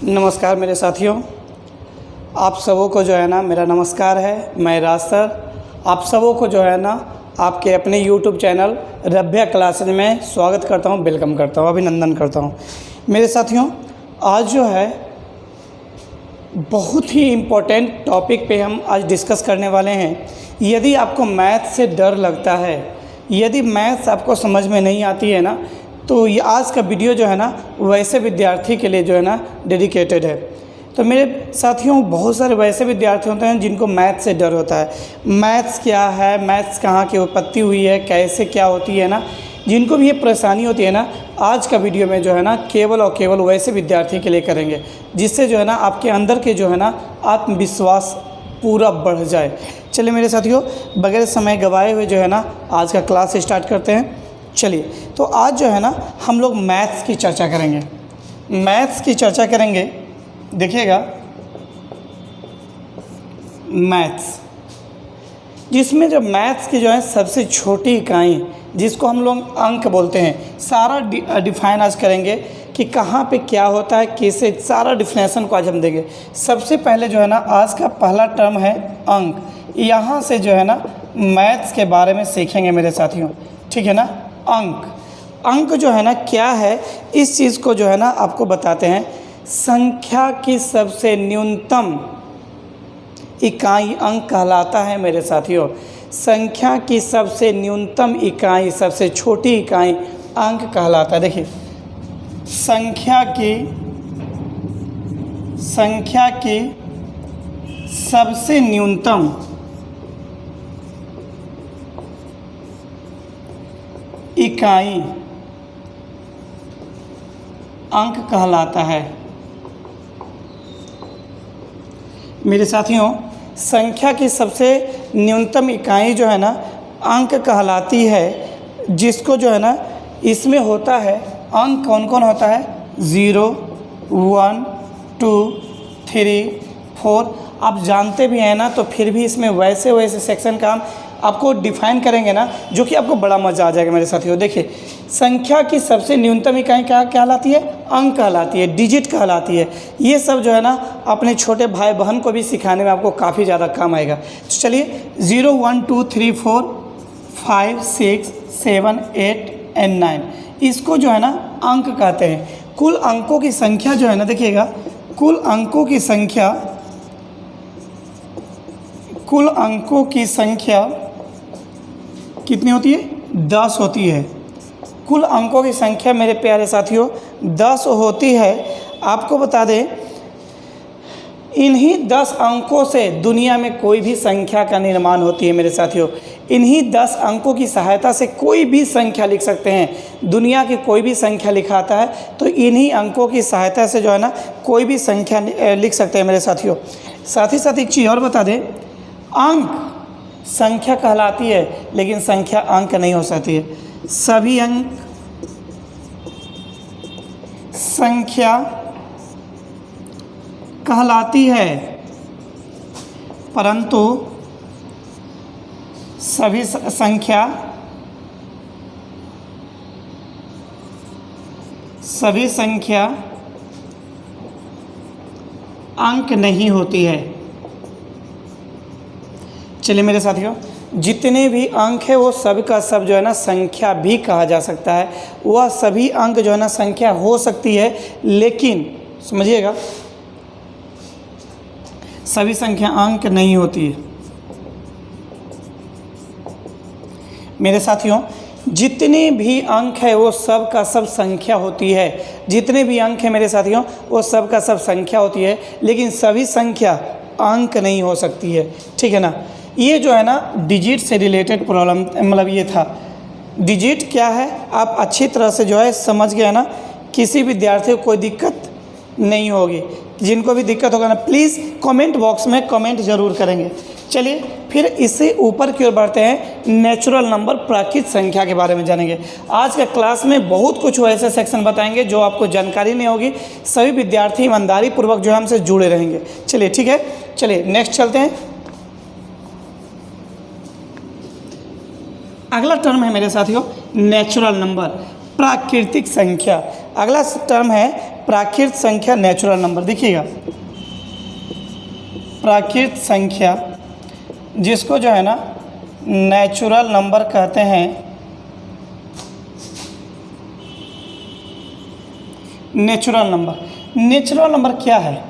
नमस्कार मेरे साथियों, आप सबों को जो है ना मेरा नमस्कार है। मैं राज सर आप सबों को जो है ना आपके अपने यूट्यूब चैनल रभ्या क्लासेज में स्वागत करता हूं, वेलकम करता हूं, अभिनंदन करता हूं। मेरे साथियों, आज जो है बहुत ही इम्पोर्टेंट टॉपिक पे हम आज डिस्कस करने वाले हैं। यदि आपको मैथ से डर लगता है, यदि मैथ्स आपको समझ में नहीं आती है ना, तो ये आज का वीडियो जो है ना वैसे विद्यार्थी के लिए जो है ना डेडिकेटेड है। तो मेरे साथियों, बहुत सारे वैसे विद्यार्थी होते हैं जिनको मैथ्स से डर होता है। मैथ्स क्या है, मैथ्स कहाँ की उत्पत्ति हुई है, कैसे क्या होती है ना, जिनको भी ये परेशानी होती है ना, आज का वीडियो में जो है ना केवल और केवल वैसे विद्यार्थी के लिए करेंगे, जिससे जो है ना आपके अंदर के जो है ना आत्मविश्वास पूरा बढ़ जाए। चलिए मेरे साथियों, बगैर समय गवाए हुए जो है ना आज का क्लास स्टार्ट करते हैं। चलिए, तो आज जो है ना हम लोग मैथ्स की चर्चा करेंगे। मैथ्स की चर्चा करेंगे, देखिएगा मैथ्स, जिसमें जो मैथ्स की जो है सबसे छोटी इकाई जिसको हम लोग अंक बोलते हैं, सारा डिफाइन आज करेंगे कि कहाँ पे क्या होता है, कैसे, सारा डिफिनेशन को आज हम देंगे। सबसे पहले जो है ना आज का पहला टर्म है अंक। यहाँ से जो है ना मैथ्स के बारे में सीखेंगे मेरे साथियों, ठीक है ना। अंक जो है ना क्या है, इस चीज़ को जो है ना आपको बताते हैं। संख्या की सबसे न्यूनतम इकाई अंक कहलाता है मेरे साथियों। संख्या की सबसे न्यूनतम इकाई, सबसे छोटी इकाई अंक कहलाता है। देखिए, संख्या की सबसे न्यूनतम इकाई अंक कहलाता है। मेरे साथियों, संख्या की सबसे न्यूनतम इकाई जो है ना अंक कहलाती है, जिसको जो है ना इसमें होता है अंक कौन कौन होता है, 0, 1, 2, 3, 4। आप जानते भी हैं ना, तो फिर भी इसमें वैसे सेक्शन का हम आपको डिफाइन करेंगे ना, जो कि आपको बड़ा मज़ा आ जाएगा मेरे साथियों। देखिए, संख्या की सबसे न्यूनतम इकाई क्या कहलाती है, अंक कहलाती है, डिजिट कहलाती है। ये सब जो है ना अपने छोटे भाई बहन को भी सिखाने में आपको काफ़ी ज़्यादा काम आएगा। तो चलिए, 0, 1, 2, 3, 4, 5, 6, 7, 8 एंड 9, इसको जो है ना अंक कहते हैं। कुल अंकों की संख्या जो है ना, देखिएगा, कुल अंकों की संख्या कितनी होती है, 10 होती है। कुल अंकों की संख्या मेरे प्यारे साथियों 10 होती है। आपको बता दें, इन्हीं 10 अंकों से दुनिया में कोई भी संख्या का निर्माण होती है मेरे साथियों। इन्हीं 10 अंकों की सहायता से कोई भी संख्या लिख सकते हैं। दुनिया की कोई भी संख्या लिखाता है तो इन्हीं अंकों की सहायता से जो है ना कोई भी संख्या लिख सकते हैं मेरे साथियों। साथ ही साथ एक चीज़ और बता दें, अंक संख्या कहलाती है, लेकिन संख्या अंक नहीं हो सकती है। सभी अंक संख्या कहलाती है, परंतु सभी संख्या अंक नहीं होती है। चलिए मेरे साथियों, जितने भी अंक है वो सब का सब जो है ना संख्या भी कहा जा सकता है। वह सभी अंक जो है ना संख्या हो सकती है, लेकिन समझिएगा सभी संख्या अंक नहीं होती है। मेरे साथियों, जितने भी अंक है वो सब का सब संख्या होती है। जितने भी अंक है मेरे साथियों वो सब का सब संख्या होती है, लेकिन सभी संख्या अंक नहीं हो सकती है, ठीक है ना। ये जो है ना डिजिट से रिलेटेड प्रॉब्लम, मतलब ये था। डिजिट क्या है आप अच्छी तरह से जो है समझ गए ना, किसी विद्यार्थी को कोई दिक्कत नहीं होगी। जिनको भी दिक्कत होगा ना, प्लीज़ कमेंट बॉक्स में कमेंट ज़रूर करेंगे। चलिए फिर इससे ऊपर की ओर बढ़ते हैं, नेचुरल नंबर, प्राकृतिक संख्या के बारे में जानेंगे। आज के क्लास में बहुत कुछ ऐसे सेक्शन बताएंगे जो आपको जानकारी नहीं होगी। सभी विद्यार्थी ईमानदारी पूर्वक जो है हमसे जुड़े रहेंगे। चलिए ठीक है, चलिए नेक्स्ट चलते हैं। अगला टर्म है मेरे साथियों नेचुरल नंबर, प्राकृतिक संख्या। अगला टर्म है प्राकृत संख्या नेचुरल नंबर, देखिएगा प्राकृत संख्या जिसको जो है ना नेचुरल नंबर कहते हैं, नेचुरल नंबर क्या है?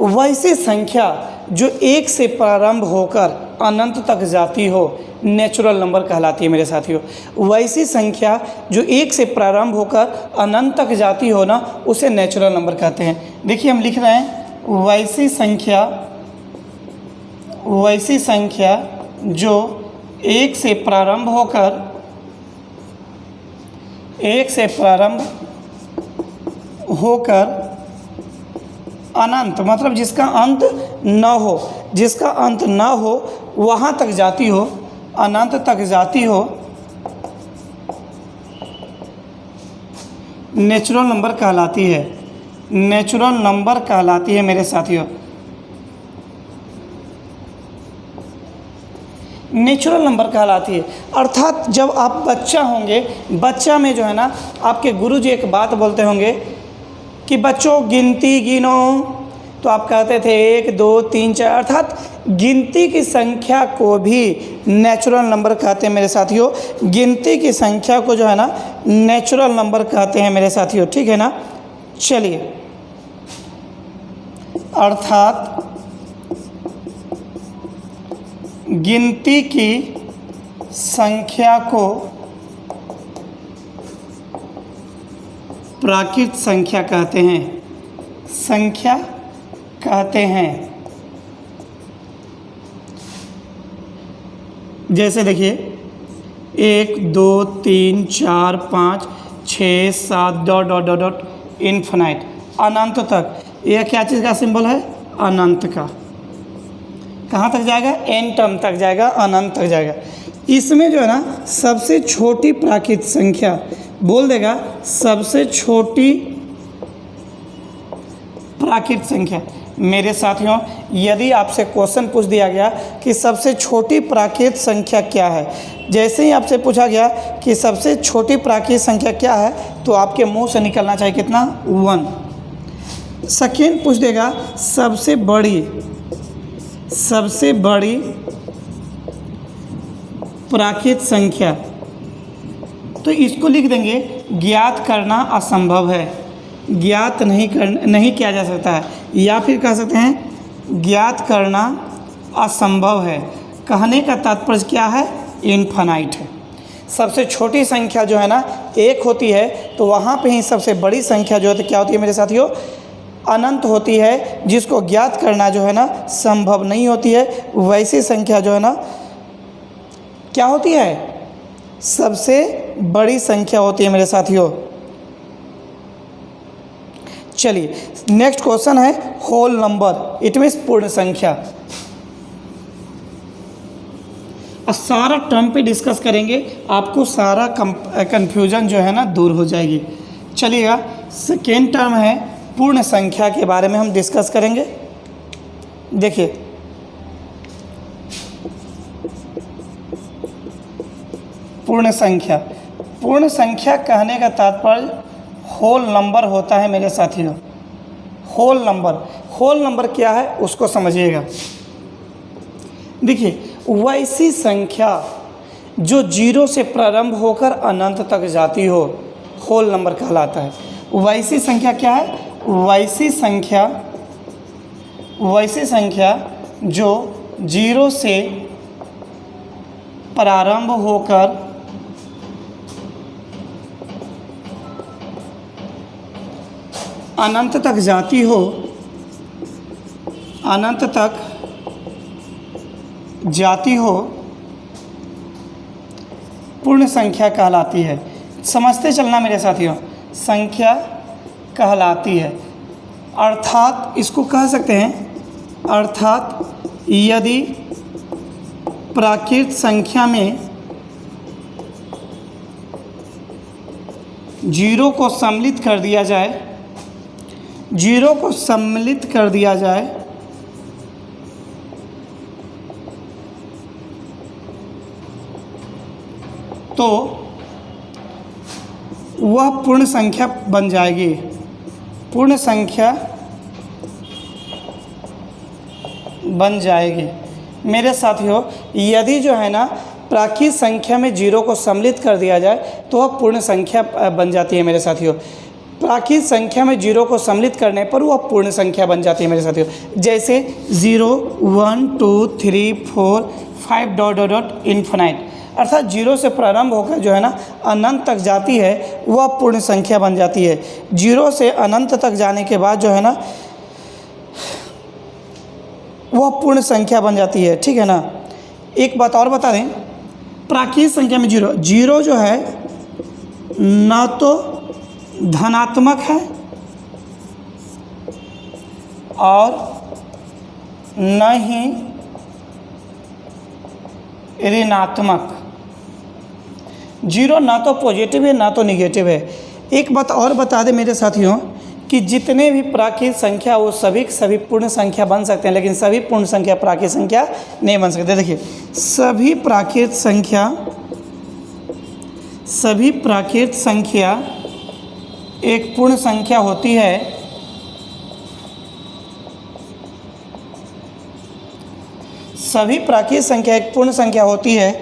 वैसी संख्या जो एक से प्रारंभ होकर अनंत तक जाती हो, नेचुरल नंबर कहलाती है मेरे साथियों। वैसी संख्या जो एक से प्रारंभ होकर अनंत तक जाती हो ना, उसे नेचुरल नंबर कहते हैं। देखिए हम लिख रहे हैं वैसी संख्या जो एक से प्रारंभ होकर अनंत, मतलब जिसका अंत न हो वहाँ तक जाती हो, अनंत तक जाती हो, नेचुरल नंबर कहलाती है, नेचुरल नंबर कहलाती है मेरे साथियों। नेचुरल नंबर कहलाती है। अर्थात जब आप बच्चा होंगे, बच्चा में जो है ना आपके गुरुजी एक बात बोलते होंगे कि बच्चों गिनती गिनो, तो आप कहते थे 1 2 3 4, अर्थात गिनती की संख्या को भी नेचुरल नंबर कहते हैं मेरे साथियों। गिनती की संख्या को जो है ना नेचुरल नंबर कहते हैं मेरे साथियों, ठीक है ना। चलिए, अर्थात गिनती की संख्या को प्राकृत संख्या कहते हैं, जैसे देखिए 1 2 3 4 5 6 7 dot dot dot dot infinite, अनंत तक। यह क्या चीज़ का सिंबल है? अनंत का। कहाँ तक जाएगा? एन टर्म तक जाएगा, अनंत तक जाएगा। इसमें जो है ना सबसे छोटी प्राकृत संख्या बोल देगा, सबसे छोटी प्राकृत संख्या। मेरे साथियों, यदि आपसे क्वेश्चन पूछ दिया गया कि सबसे छोटी प्राकृत संख्या क्या है, जैसे ही आपसे पूछा गया कि सबसे छोटी प्राकृत संख्या क्या है, तो आपके मुंह से निकलना चाहिए कितना? 1। सेकेंड पूछ देगा सबसे बड़ी प्राकृत संख्या, तो इसको लिख देंगे ज्ञात करना असंभव है, ज्ञात नहीं किया जा सकता है, या फिर कह सकते हैं ज्ञात करना असंभव है। कहने का तात्पर्य क्या है? इनफाइनाइट है। सबसे छोटी संख्या जो है ना 1 होती है, तो वहाँ पे ही सबसे बड़ी संख्या जो है तो क्या होती है मेरे साथियों? अनंत होती है, जिसको ज्ञात करना जो है ना संभव नहीं होती है। वैसी संख्या जो है ना क्या होती है? सबसे बड़ी संख्या होती है मेरे साथियों। चलिए, नेक्स्ट क्वेश्चन है होल नंबर, इट मीन्स पूर्ण संख्या। अब सारा टर्म पे डिस्कस करेंगे, आपको सारा कंफ्यूजन जो है ना दूर हो जाएगी। चलिएगा, सेकेंड टर्म है पूर्ण संख्या के बारे में हम डिस्कस करेंगे। देखिए, पूर्ण संख्या कहने का तात्पर्य होल नंबर होता है मेरे साथियों। होल नंबर क्या है उसको समझिएगा। देखिए, वैसी संख्या जो 0 से प्रारंभ होकर अनंत तक जाती हो, होल नंबर कहलाता है। वैसी संख्या क्या है? वैसी संख्या जो 0 से प्रारंभ होकर अनंत तक जाती हो, पूर्ण संख्या कहलाती है। समझते चलना मेरे साथियों, संख्या कहलाती है। अर्थात इसको कह सकते हैं, अर्थात यदि प्राकृत संख्या में 0 को सम्मिलित कर दिया जाए, तो वह पूर्ण संख्या बन जाएगी। पूर्ण संख्या बन जाएगी। मेरे साथियों, यदि जो है ना प्राकृत संख्या में जीरो को सम्मिलित कर दिया जाए तो वह पूर्ण संख्या बन जाती है मेरे साथियों। प्राकृत संख्या में जीरो को सम्मिलित करने पर वह पूर्ण संख्या बन जाती है मेरे साथियों। जैसे 0 1 2 3 4 5 डॉट डॉट डॉट इन्फिनाइट, अर्थात जीरो से प्रारंभ होकर जो है ना अनंत तक जाती है वह पूर्ण संख्या बन जाती है। जीरो से अनंत तक जाने के बाद जो है ना वह पूर्ण संख्या बन जाती है, ठीक है ना। एक बात और बता दें, प्राकृत संख्या में जीरो जो है ना तो धनात्मक है और न ही ऋणात्मक। जीरो ना तो पॉजिटिव है ना तो निगेटिव है। एक बात और बता दें मेरे साथियों कि जितने भी प्राकृत संख्या वो सभी पूर्ण संख्या बन सकते हैं, लेकिन सभी पूर्ण संख्या प्राकृत संख्या नहीं बन सकते। देखिए, सभी प्राकृत संख्या एक पूर्ण संख्या होती है, सभी प्राकृत संख्या एक पूर्ण संख्या होती है,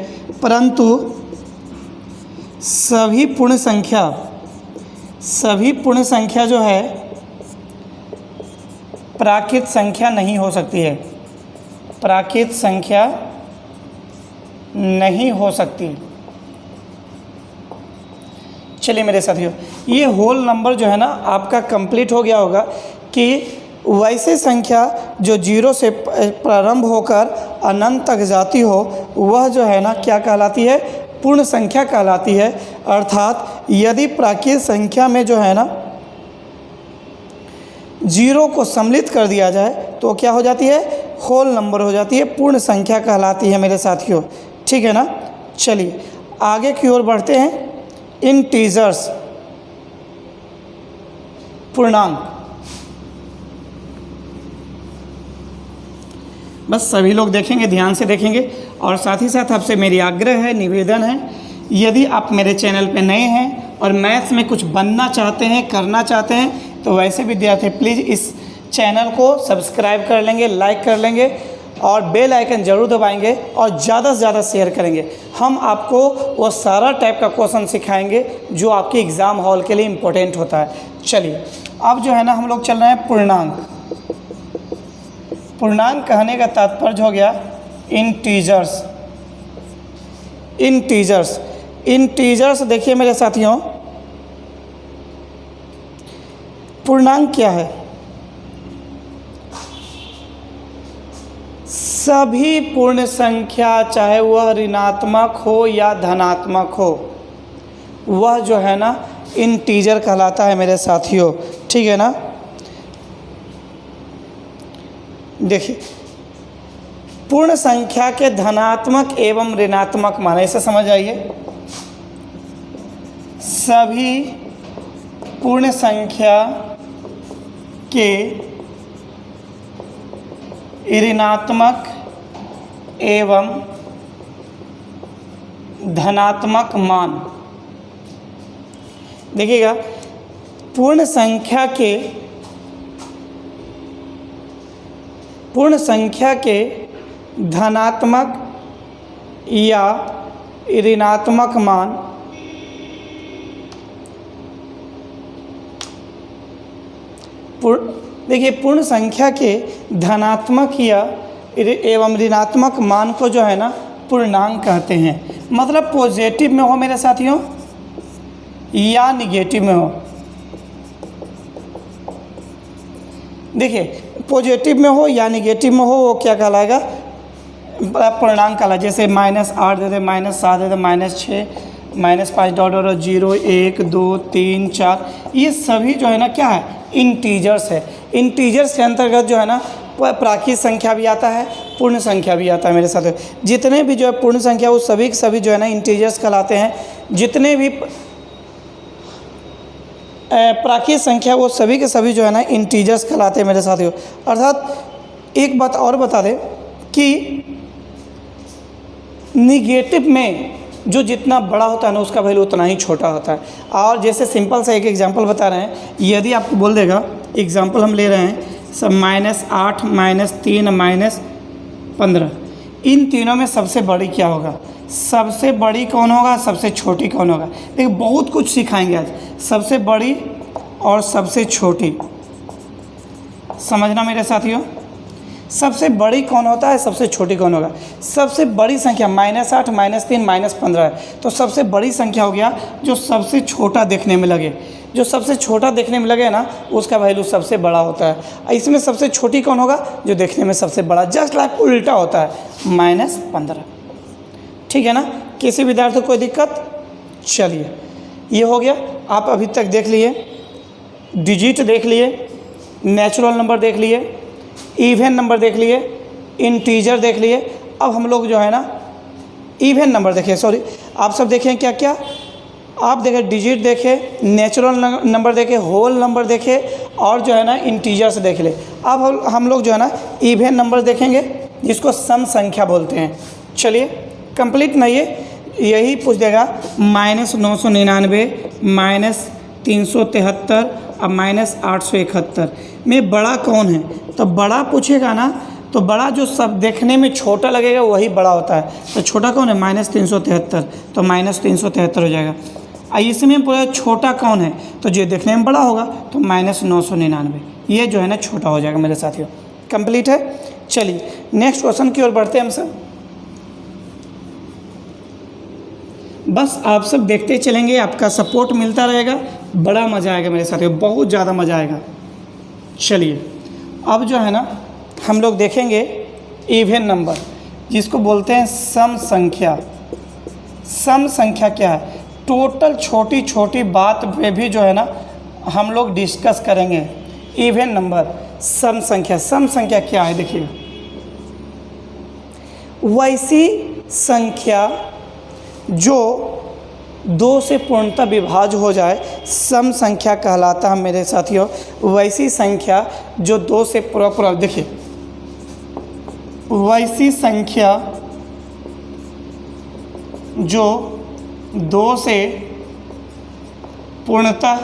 परंतु सभी पूर्ण संख्या जो है प्राकृत संख्या नहीं हो सकती है, प्राकृत संख्या नहीं हो सकती। चलिए मेरे साथियों, ये होल नंबर जो है ना आपका कंप्लीट हो गया होगा कि वैसे संख्या जो जीरो से प्रारंभ होकर अनंत तक जाती हो वह जो है ना क्या कहलाती है, पूर्ण संख्या कहलाती है। अर्थात यदि प्राकृत संख्या में जो है ना जीरो को सम्मिलित कर दिया जाए तो क्या हो जाती है, होल नंबर हो जाती है, पूर्ण संख्या कहलाती है मेरे साथियों, ठीक है ना। चलिए आगे की ओर बढ़ते हैं। इंटीजर्स, पूर्णांक। बस सभी लोग देखेंगे, ध्यान से देखेंगे, और साथ ही साथ आपसे मेरी आग्रह है, निवेदन है, यदि आप मेरे चैनल पे नए हैं और मैथ्स में कुछ बनना चाहते हैं, करना चाहते हैं, तो वैसे विद्यार्थी प्लीज़ इस चैनल को सब्सक्राइब कर लेंगे, लाइक कर लेंगे और बेल आइकन ज़रूर दबाएंगे और ज़्यादा से ज़्यादा शेयर करेंगे। हम आपको वो सारा टाइप का क्वेश्चन सिखाएंगे जो आपके एग्ज़ाम हॉल के लिए इम्पोर्टेंट होता है। चलिए अब जो है ना हम लोग चल रहे हैं पूर्णांक। पूर्णांक कहने का तात्पर्य हो गया इंटीजर्स। इंटीजर्स देखिए मेरे साथियों, पूर्णांक क्या है? सभी पूर्ण संख्या, चाहे वह ऋणात्मक हो या धनात्मक हो, वह जो है ना इंटीजर कहलाता है मेरे साथियों, ठीक है ना। देखिए, पूर्ण संख्या के धनात्मक एवं ऋणात्मक मान, ऐसे समझ आइए, सभी पूर्ण संख्या के ऋणात्मक एवं धनात्मक मान। देखिएगा, पूर्ण संख्या के धनात्मक या ऋणात्मक मान देखिए, पूर्ण संख्या के धनात्मक या एवं ऋणात्मक मान को जो है ना पूर्णांक कहते हैं। मतलब पॉजिटिव में हो मेरे साथियों या निगेटिव में हो। देखिए, पॉजिटिव में हो या निगेटिव में हो वो क्या कहलाएगा, पूर्णांक कहलाएगा। जैसे -8 दे दे, -7 दे दे, -6, -5 डॉट डॉट 0 1 2 3 4, ये सभी जो है ना क्या है, इंटीजर्स है। इंटीजर्स के अंतर्गत जो है ना प्राकृत संख्या भी आता है, पूर्ण संख्या भी आता है मेरे साथ। जितने भी जो है पूर्ण संख्या वो सभी के सभी जो है ना इंटीजर्स कहलाते हैं। जितने भी प्राकृत संख्या वो सभी के सभी जो है ना इंटीजर्स कहलाते हैं मेरे साथियों। अर्थात एक बात और बता दें कि निगेटिव में जो जितना बड़ा होता है ना उसका वैल्यू उतना ही छोटा होता है। और जैसे सिंपल सा एक एग्जांपल बता रहे हैं, यदि आपको बोल देगा एग्जाम्पल हम ले रहे हैं सब -8 -3 -15, इन तीनों में सबसे बड़ी क्या होगा, सबसे बड़ी कौन होगा, सबसे छोटी कौन होगा। देखिए बहुत कुछ सिखाएंगे आज, सबसे बड़ी और सबसे छोटी, समझना मेरे साथियों। सबसे बड़ी कौन होता है, सबसे छोटी कौन होगा। सबसे बड़ी संख्या -8 -3 -15 है, तो सबसे बड़ी संख्या हो गया जो सबसे छोटा देखने में लगे। जो सबसे छोटा देखने में लगे ना, उसका वैल्यू सबसे बड़ा होता है। इसमें सबसे छोटी कौन होगा, जो देखने में सबसे बड़ा, जस्ट लाइक उल्टा होता है, -15। ठीक है ना, किसी विद्यार्थी को कोई दिक्कत। चलिए ये हो गया, आप अभी तक देख लिए, डिजिट देख लिए, नेचुरल नंबर देख लिए, इवन नंबर देख लिए, इंटीजर देख लिए। अब हम लोग जो है ना इवन नंबर देखें, सॉरी आप सब देखें क्या क्या, आप देखें डिजिट देखें, नेचुरल नंबर देखें, होल नंबर देखें, और जो है ना इंटीजर से देख ले। अब हम लोग जो है ना इवन नंबर देखेंगे, जिसको सम संख्या बोलते हैं। चलिए कंप्लीट नहीं है, यही पूछ देगा -999 -373 और -871 में बड़ा कौन है। तो बड़ा पूछेगा ना, तो बड़ा जो सब देखने में छोटा लगेगा वही बड़ा होता है। तो छोटा कौन है, -373, तो -373 हो जाएगा। इसमें पूरा छोटा कौन है, तो जो देखने में बड़ा होगा तो -999, ये जो है ना छोटा हो जाएगा मेरे साथियों। कंप्लीट है। चलिए नेक्स्ट क्वेश्चन की ओर बढ़ते हैं हम सब। बस आप सब देखते चलेंगे, आपका सपोर्ट मिलता रहेगा, बड़ा मज़ा आएगा मेरे साथियों, बहुत ज़्यादा मज़ा आएगा। चलिए अब जो है ना हम लोग देखेंगे इवन नंबर, जिसको बोलते हैं सम संख्या। सम संख्या क्या है, टोटल छोटी छोटी बात पे भी जो है ना हम लोग डिस्कस करेंगे। इवन नंबर, सम संख्या। सम संख्या क्या है, देखिए वैसी संख्या जो 2 से पूर्णतः विभाज्य हो जाए, सम संख्या कहलाता है मेरे साथियों। वैसी संख्या जो 2 से पूरा देखिए, वैसी संख्या जो 2 से पूर्णतः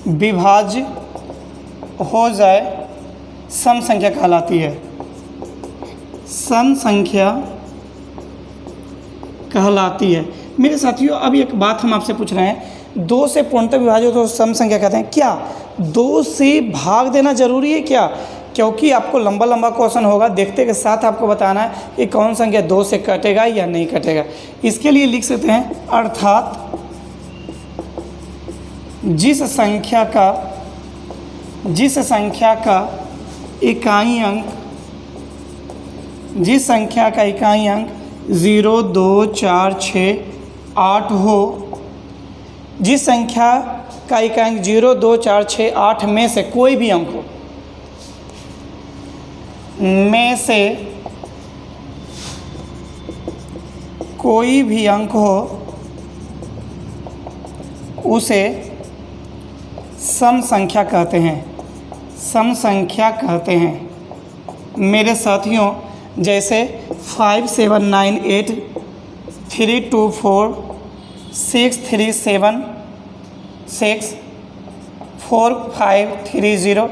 विभाज्य हो जाए, सम संख्या कहलाती है। सम संख्या कहलाती है मेरे साथियों। अब एक बात हम आपसे पूछ रहे हैं, 2 से पूर्णतः विभाज्य तो सम संख्या कहते हैं, क्या 2 से भाग देना जरूरी है क्या? क्योंकि आपको लंबा लंबा क्वेश्चन होगा, देखते के साथ आपको बताना है कि कौन संख्या 2 से कटेगा या नहीं कटेगा। इसके लिए लिख सकते हैं, अर्थात जिस संख्या का इकाई अंक 0, 2, 4, 6, 8 हो, जिस संख्या का इकाई अंक 0, 2, 4, 6, 8 में से कोई भी अंक हो, में से कोई भी अंक हो, उसे सम संख्या कहते हैं। सम संख्या कहते हैं मेरे साथियों। जैसे 5, 7, 9, 8, 3, 2, 4, 6, 3, 7, 6, 4, 5, 3, 0।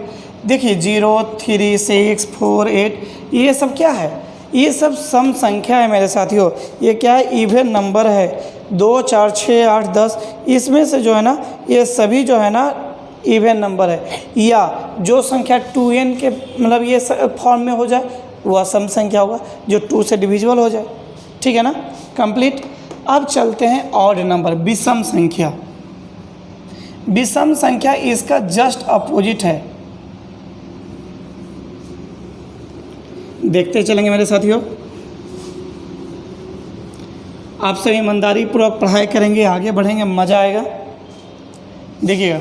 देखिए 0, 3, 6, 4, 8, ये सब क्या है? ये सब सम संख्या है मेरे साथियों। ये क्या है? इवन नंबर है। 2, 4, 6, 8, 10, इसमें से जो है ना ये सभी जो है ना इवन नंबर है। या जो संख्या 2n के मतलब ये फॉर्म में हो जाए वह सम संख्या होगा, जो 2 से डिविजिबल हो जाए। ठीक है ना, कंप्लीट। अब चलते हैं ऑड नंबर, विषम संख्या। विषम संख्या इसका जस्ट अपोजिट है। देखते चलेंगे मेरे साथियों, आप सभी ईमानदारी पूर्वक पढ़ाई करेंगे, आगे बढ़ेंगे, मज़ा आएगा। देखिएगा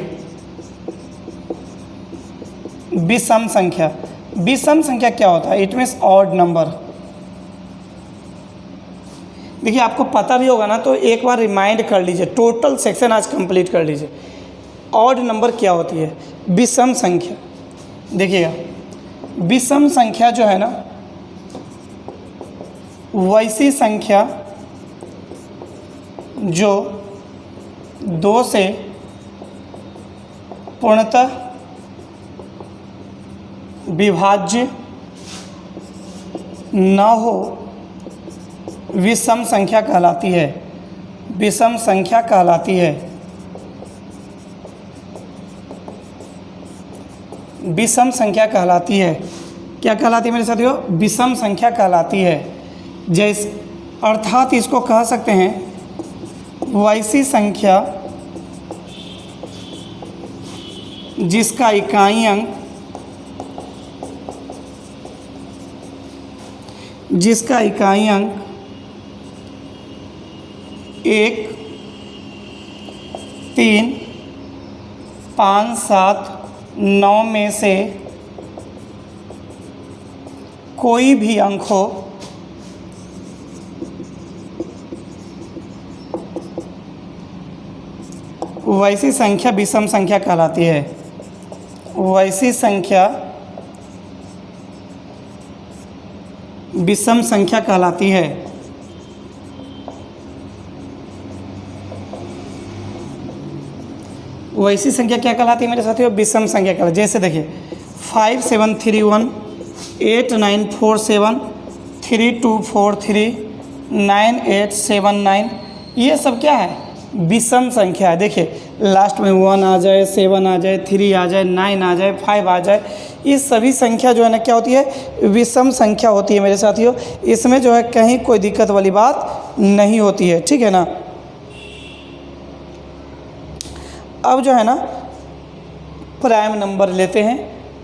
विषम संख्या। विषम संख्या क्या होता है? It means odd number. देखिए आपको पता भी होगा ना, तो एक बार रिमाइंड कर लीजिए, टोटल सेक्शन आज कंप्लीट कर लीजिए। ऑड नंबर क्या होती है? विषम संख्या। देखिएगा विषम संख्या जो है ना, वैसी संख्या जो 2 से पूर्णतः विभाज्य न हो विषम संख्या कहलाती है। विषम संख्या कहलाती है। विषम संख्या कहलाती है। क्या कहलाती है मेरे साथियों? विषम संख्या कहलाती है। जैसे अर्थात इसको कह सकते हैं वैसी संख्या जिसका इकाई अंक एक, 3, 5, 7, 9 में से कोई भी अंक हो वैसी संख्या विषम संख्या कहलाती है। वैसी संख्या विषम संख्या कहलाती है। वैसी संख्या क्या कहलाती है मेरे साथियों? विषम संख्या कहलाती है। जैसे देखिए 5731, 8947, 3243, 9879, ये सब क्या है? विषम संख्या है। देखिए लास्ट में 1 आ जाए, 7 आ जाए, 3 आ जाए, 9 आ जाए, 5 आ जाए, ये सभी संख्या जो है ना क्या होती है? विषम संख्या होती है मेरे साथियों। इसमें जो है कहीं कोई दिक्कत वाली बात नहीं होती है, ठीक है ना। अब जो है ना प्राइम नंबर लेते हैं,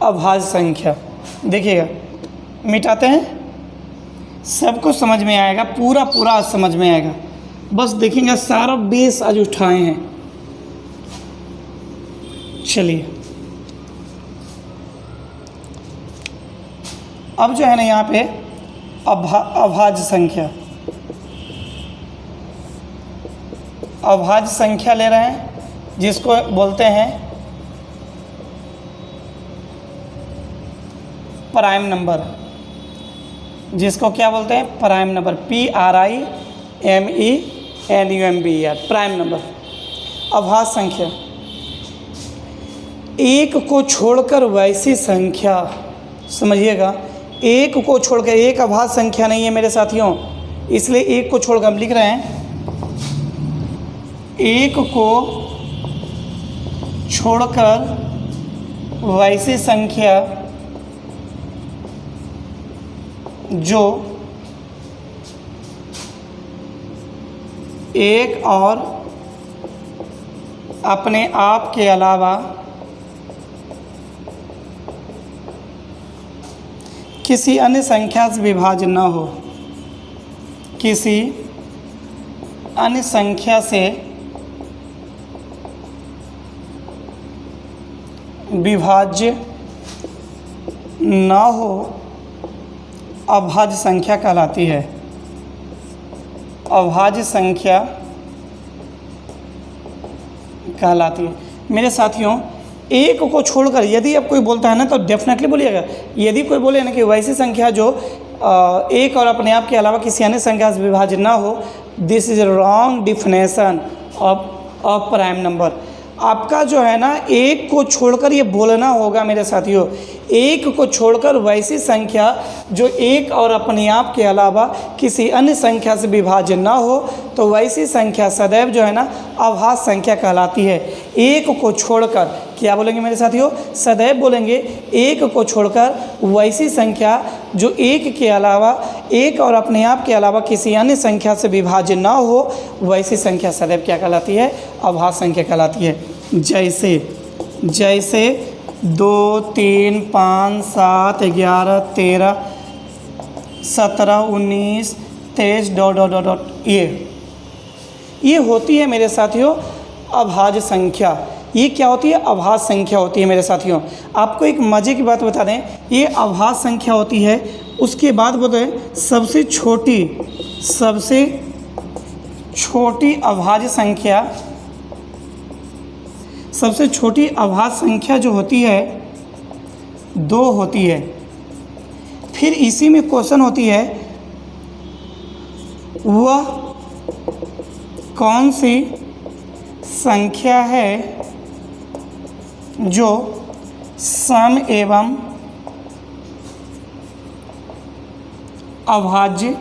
अभाज्य संख्या। देखिएगा मिटाते हैं, सब कुछ समझ में आएगा, पूरा आज समझ में आएगा। बस देखेंगे सारा बेस आज उठाए हैं। चलिए अब जो है ना यहाँ पे अभाज्य संख्या, अभाज्य संख्या ले रहे हैं जिसको बोलते हैं प्राइम नंबर। जिसको क्या बोलते हैं? Prime number. PRIMENUMBER, prime number. अभाज्य संख्या, एक को छोड़कर वैसी संख्या, समझिएगा, एक को छोड़कर, एक अभाज्य संख्या नहीं है मेरे साथियों, इसलिए एक को छोड़कर हम लिख रहे हैं एक को छोड़कर वैसी संख्या जो एक और अपने आप के अलावा किसी अन्य संख्या से विभाज्य न हो। किसी अन्य संख्या से विभाज्य न हो, अभाज्य संख्या कहलाती है। अभाज्य संख्या कहलाती है मेरे साथियों। एक को छोड़कर यदि अब कोई बोलता है ना तो डेफिनेटली बोलिएगा। यदि कोई बोले ना कि वैसी संख्या जो एक और अपने आप के अलावा किसी अन्य संख्या से विभाज्य ना हो, this is wrong definition of prime number. आपका जो है ना एक को छोड़कर ये बोलना होगा मेरे साथियों, एक को छोड़कर वैसी संख्या जो एक और अपने आप के अलावा किसी अन्य संख्या से विभाज्य ना हो, तो वैसी संख्या सदैव जो है ना अभाज्य संख्या कहलाती है। एक को छोड़कर क्या बोलेंगे मेरे साथियों? सदैव बोलेंगे एक को छोड़कर वैसी संख्या जो एक के अलावा, एक और अपने आप के अलावा किसी अन्य संख्या से विभाज्य ना हो, वैसी संख्या सदैव क्या कहलाती है? अभाज्य संख्या कहलाती है। जैसे 2, 3, 5, 7, 11, 13, 17, 19, 23 ये होती है मेरे साथियों अभाज्य संख्या। ये क्या होती है? अभाज्य संख्या होती है मेरे साथियों। आपको एक मज़े की बात बता दें, ये अभाज्य संख्या होती है। उसके बाद बोलते हैं सबसे छोटी अभाज्य संख्या, सबसे छोटी अभाज्य संख्या जो होती है 2 होती है। फिर इसी में क्वेश्चन होती है वह कौन सी संख्या है जो सम एवं अभाज्य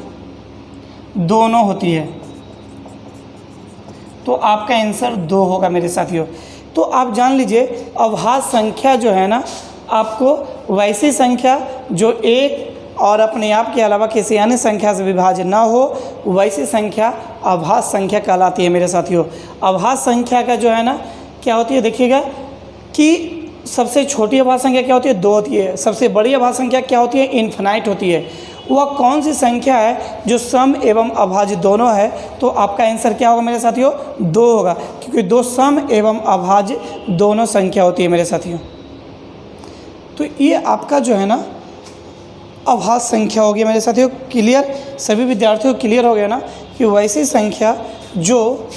दोनों होती है। तो आपका आंसर 2 होगा मेरे साथियों। तो आप जान लीजिए अभाज्य संख्या जो है ना, आपको वैसी संख्या जो एक और अपने आप के अलावा किसी अन्य संख्या से विभाज्य ना हो, वैसी संख्या अभाज्य संख्या कहलाती है मेरे साथियों। अभाज्य संख्या का जो है ना क्या होती है, देखिएगा कि सबसे छोटी अभाज्य संख्या क्या होती है, 2 होती है। सबसे बड़ी अभाज्य संख्या क्या होती है, इन्फिनाइट होती है। वह कौन सी संख्या है जो सम एवं अभाज्य दोनों है? तो आपका आंसर क्या होगा मेरे साथियों, 2 होगा, क्योंकि 2 सम एवं अभाज्य दोनों संख्या होती है मेरे साथियों। तो ये आपका जो है ना अभाज्य संख्या हो गया मेरे साथियों। क्लियर, सभी विद्यार्थियों को क्लियर हो गया ना कि वैसी संख्या जो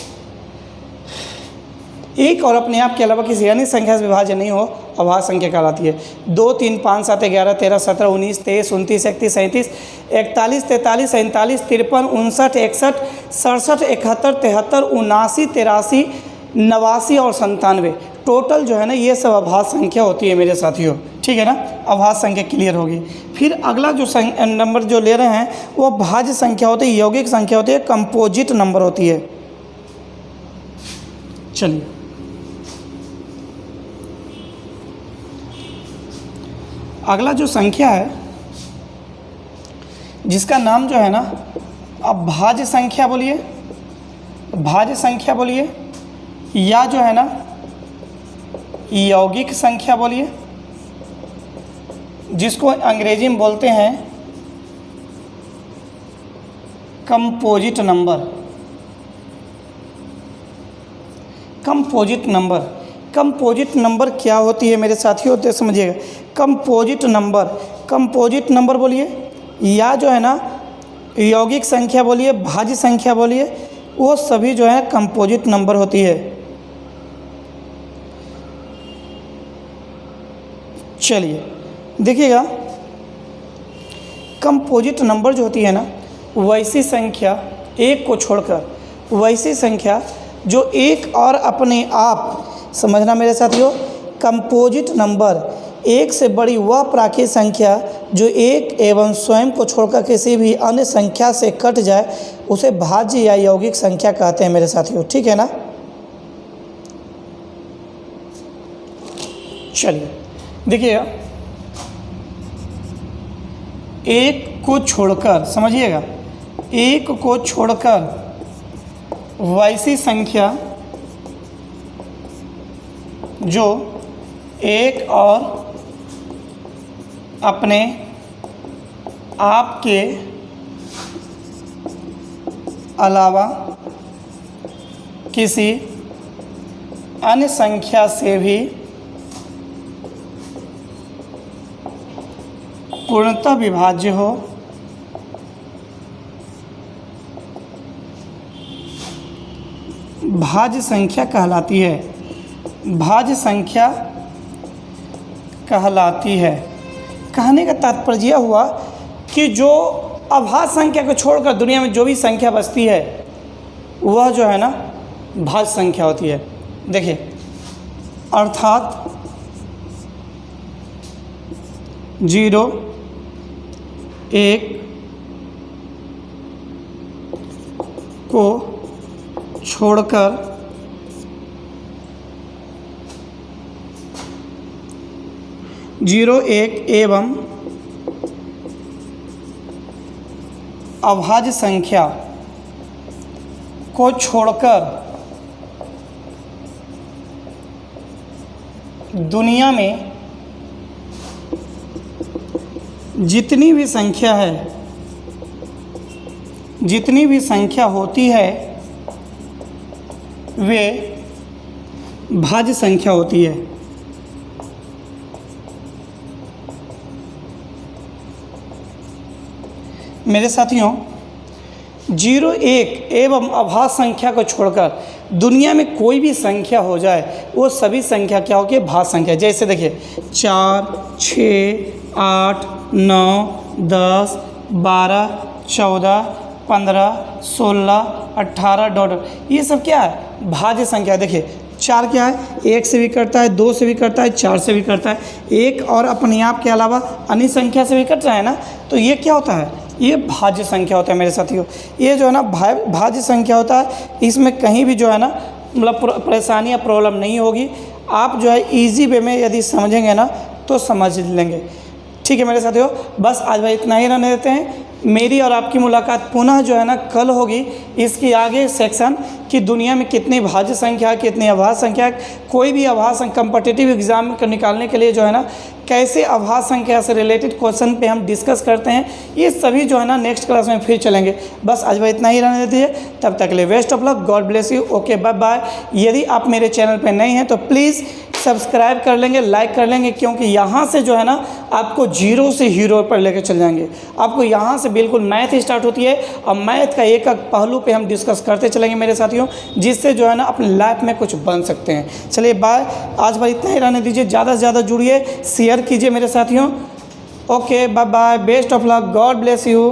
एक और अपने आप के अलावा किसी अन्य संख्या से विभाज्य नहीं हो, अभाज्य संख्या कहलाती है। 2, 3, 5, 7, 11, 13, 17, 19, 23, 29, 31, 37, 41, 43, 47, 53, 59, 61, 67, 71, 73, 79, 83, 89 और 97 टोटल जो है ना ये सब अभाज्य संख्या होती है मेरे साथियों। ठीक है ना, अभाज्य संख्या क्लियर होगी। फिर अगला जो नंबर जो ले रहे हैं वो भाज्य संख्या होती है, यौगिक संख्या होती है, कंपोजिट नंबर होती है। चलिए अगला जो संख्या है जिसका नाम जो है ना, अब भाज्य संख्या बोलिए, भाज्य संख्या बोलिए, या जो है ना यौगिक संख्या बोलिए, जिसको अंग्रेजी में बोलते हैं composite number. Composite number, composite number क्या होती है मेरे साथियों, तो समझिएगा। कंपोजिट नंबर, कंपोजिट नंबर बोलिए, या जो है ना यौगिक संख्या बोलिए, भाज्य संख्या बोलिए, वो सभी जो है कंपोजिट नंबर होती है। चलिए देखिएगा, कंपोजिट नंबर जो होती है ना, वैसी संख्या एक को छोड़कर, वैसी संख्या जो एक और अपने आप, समझना मेरे साथियों, कंपोजिट नंबर एक से बड़ी वह प्राकृतिक संख्या जो एक एवं स्वयं को छोड़कर किसी भी अन्य संख्या से कट जाए, उसे भाज्य या यौगिक संख्या कहते हैं मेरे साथियों। ठीक है ना। चलिए देखिएगा, एक को छोड़कर, समझिएगा, एक को छोड़कर वैसी संख्या जो एक और अपने आप के अलावा किसी अन्य संख्या से भी पूर्णतः विभाज्य हो, भाज्य संख्या कहलाती है। भाज्य संख्या कहलाती है। कहने का तात्पर्य यह हुआ कि जो अभाज्य संख्या को छोड़कर दुनिया में जो भी संख्या बचती है वह जो है ना भाज्य संख्या होती है। देखिए, अर्थात 0, 1 को छोड़कर जीरो, 1 एवं अभाज्य संख्या को छोड़कर दुनिया में जितनी भी संख्या है, जितनी भी संख्या होती है वे भाज्य संख्या होती है। मेरे साथियों, 0, 1 एवं अभाज्य संख्या को छोड़कर दुनिया में कोई भी संख्या हो जाए वो सभी संख्या क्या होगी, भाज्य संख्या। जैसे देखिए 4, 6, 8, 9, 10, 12, 14, 15, 16, 18, ये सब क्या है, भाज्य संख्या। देखिए 4 क्या है, 1 से भी कटता है, 2 से भी कटता है, 4 से भी कटता है, 1 और अपने आप के अलावा अन्य संख्या से भी कट रहा है ना, तो ये क्या होता है, ये भाज्य संख्या होता है मेरे साथियों। ये जो है ना भाज्य संख्या होता है, इसमें कहीं भी जो है ना मतलब परेशानी या प्रॉब्लम नहीं होगी। आप जो है ईजी वे में यदि समझेंगे ना तो समझ लेंगे। ठीक है मेरे साथियों, बस आज भाई इतना ही रहने देते हैं। मेरी और आपकी मुलाकात पुनः जो है ना कल होगी। इसकी आगे सेक्शन कि दुनिया में कितनी भाज्य संख्या, कितनी अभाज्य संख्या, कोई भी अभाज्य कॉम्पिटिटिव एग्जाम को निकालने के लिए जो है ना कैसे अभाज्य संख्या से रिलेटेड क्वेश्चन पे हम डिस्कस करते हैं, ये सभी जो है ना नेक्स्ट क्लास में फिर चलेंगे। बस आज भाई इतना ही रहने दीजिए, तब तक के लिए best of luck, God bless you, okay bye bye. यदि आप मेरे चैनल पे नए हैं तो प्लीज़ सब्सक्राइब कर लेंगे, लाइक कर लेंगे, क्योंकि यहाँ से जो है ना आपको जीरो से हीरो पर लेकर चल जाएंगे। आपको यहाँ से बिल्कुल मैथ स्टार्ट होती है और मैथ का एक एक पहलू पे हम डिस्कस करते चलेंगे मेरे साथियों, जिससे जो है ना अपनी लाइफ में कुछ बन सकते हैं। चलिए बाय, आज भाई इतना ही रहने दीजिए, ज़्यादा से ज़्यादा जुड़िए, शेयर कीजिए मेरे साथियों। Okay bye bye, best of luck, God bless you.